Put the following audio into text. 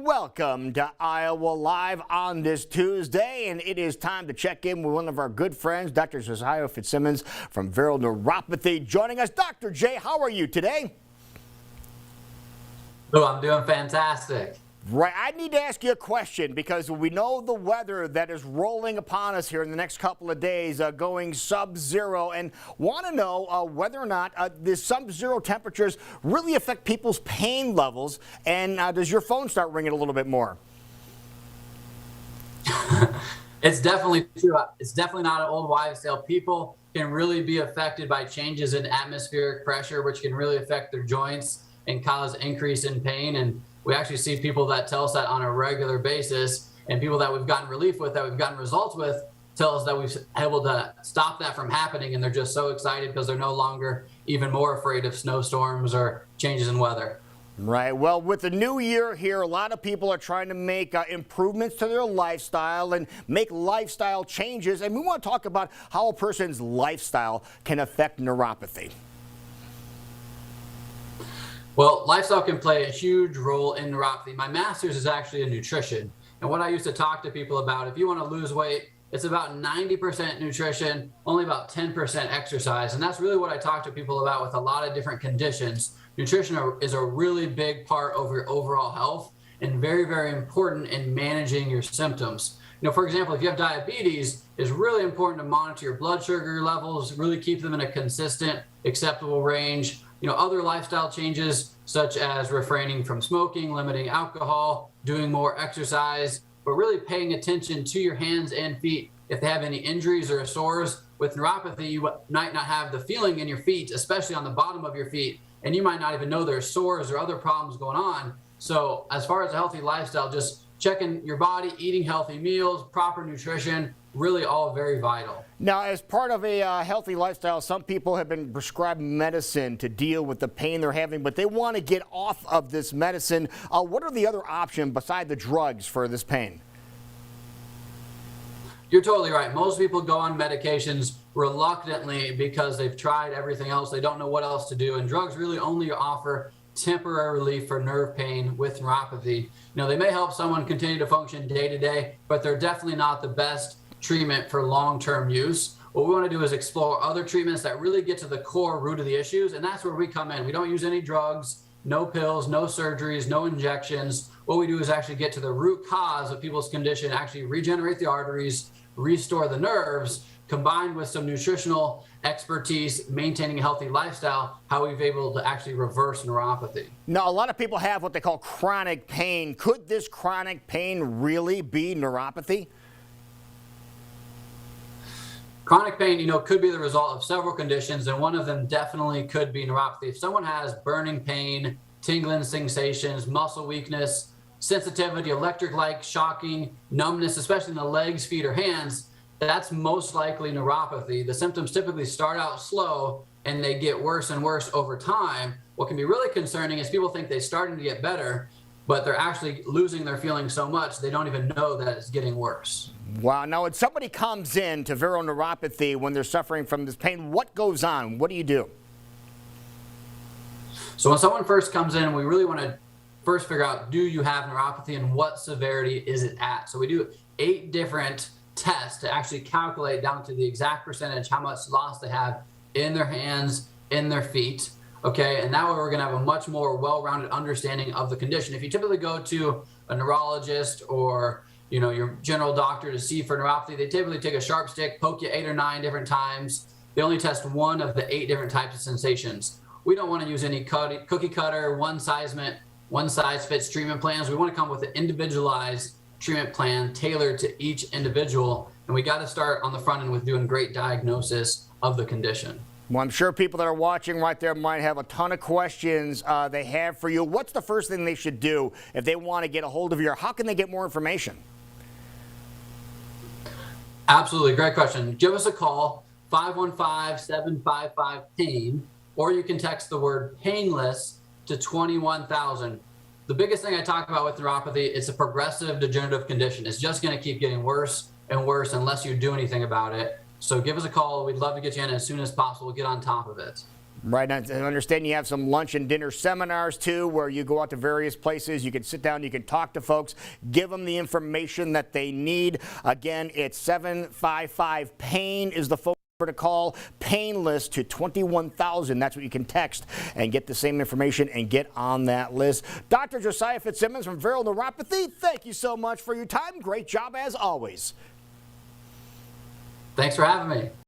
Welcome to Iowa Live on this Tuesday, and it is time to check in with one of our good friends, Dr. Josiah Fitzsimmons from Vero Neuropathy, joining us. Dr. J, how are you today? Oh, I'm doing fantastic. Right, I need to ask you a question because we know the weather that is rolling upon us here in the next couple of days, going sub-zero, and want to know whether or not the sub-zero temperatures really affect people's pain levels, and does your phone start ringing a little bit more? It's definitely true. It's definitely not an old wives' tale. People can really be affected by changes in atmospheric pressure, which can really affect their joints and cause increase in pain. And we actually see people that tell us that on a regular basis, and people that we've gotten relief with, that we've gotten results with, tell us that we've been able to stop that from happening, and they're just so excited because they're no longer even more afraid of snowstorms or changes in weather. Right. Well, with the new year here, a lot of people are trying to make improvements to their lifestyle and make lifestyle changes, and we want to talk about how a person's lifestyle can affect neuropathy. Well, lifestyle can play a huge role in neuropathy. My master's is actually in nutrition. And what I used to talk to people about, if you want to lose weight, it's about 90% nutrition, only about 10% exercise. And that's really what I talk to people about with a lot of different conditions. Nutrition is a really big part of your overall health and very, very important in managing your symptoms. You know, for example, if you have diabetes, it's really important to monitor your blood sugar levels, really keep them in a consistent, acceptable range. You know, other lifestyle changes such as refraining from smoking, limiting alcohol, doing more exercise, but really paying attention to your hands and feet. If they have any injuries or sores, with neuropathy, you might not have the feeling in your feet, especially on the bottom of your feet, and you might not even know there's sores or other problems going on. So as far as a healthy lifestyle, just checking your body, eating healthy meals, proper nutrition, really all very vital. Now, as part of a healthy lifestyle, some people have been prescribed medicine to deal with the pain they're having, but they want to get off of this medicine. What are the other options beside the drugs for this pain? You're totally right. Most people go on medications reluctantly because they've tried everything else. They don't know what else to do, and drugs really only offer temporary relief for nerve pain with neuropathy. You know, they may help someone continue to function day to day, but they're definitely not the best treatment for long-term use. What we want to do is explore other treatments that really get to the core root of the issues, and that's where we come in. We don't use any drugs, no pills, no surgeries, no injections. What we do is actually get to the root cause of people's condition, actually regenerate the arteries, restore the nerves, combined with some nutritional expertise, maintaining a healthy lifestyle, how we've been able to actually reverse neuropathy. Now, a lot of people have what they call chronic pain. Could this chronic pain really be neuropathy? Chronic pain, you know, could be the result of several conditions, and one of them definitely could be neuropathy. If someone has burning pain, tingling sensations, muscle weakness, sensitivity, electric-like shocking, numbness, especially in the legs, feet, or hands, that's most likely neuropathy. The symptoms typically start out slow and they get worse and worse over time. What can be really concerning is people think they're starting to get better, but they're actually losing their feeling so much they don't even know that it's getting worse. Wow. Now, when somebody comes in to Vero Neuropathy when they're suffering from this pain, what goes on? What do you do? So when someone first comes in, we really want to first figure out, do you have neuropathy and what severity is it at? So we do 8 different tests to actually calculate down to the exact percentage how much loss they have in their hands, in their feet. Okay, and that way we're going to have a much more well-rounded understanding of the condition. If you typically go to a neurologist or your general doctor to see for neuropathy, they typically take a sharp stick, poke you 8 or 9 different times. They only test one of the 8 different types of sensations. We don't want to use any cookie cutter, one size fits treatment plans. We want to come with an individualized treatment plan tailored to each individual, and we got to start on the front end with doing great diagnosis of the condition. Well, I'm sure people that are watching right there might have a ton of questions they have for you. What's the first thing they should do if they want to get a hold of you? How can they get more information? Absolutely, great question. Give us a call, 515-755-PAIN, or you can text the word painless to 21,000. The biggest thing I talk about with neuropathy, it's a progressive degenerative condition. It's just going to keep getting worse and worse unless you do anything about it. So give us a call. We'd love to get you in as soon as possible. Get on top of it. Right. I understand you have some lunch and dinner seminars, too, where you go out to various places. You can sit down, you can talk to folks, give them the information that they need. Again, it's 755-PAIN is the phone number to call. Painless to 21,000. That's what you can text and get the same information and get on that list. Dr. Josiah Fitzsimmons from Vero Neuropathy, thank you so much for your time. Great job as always. Thanks for having me.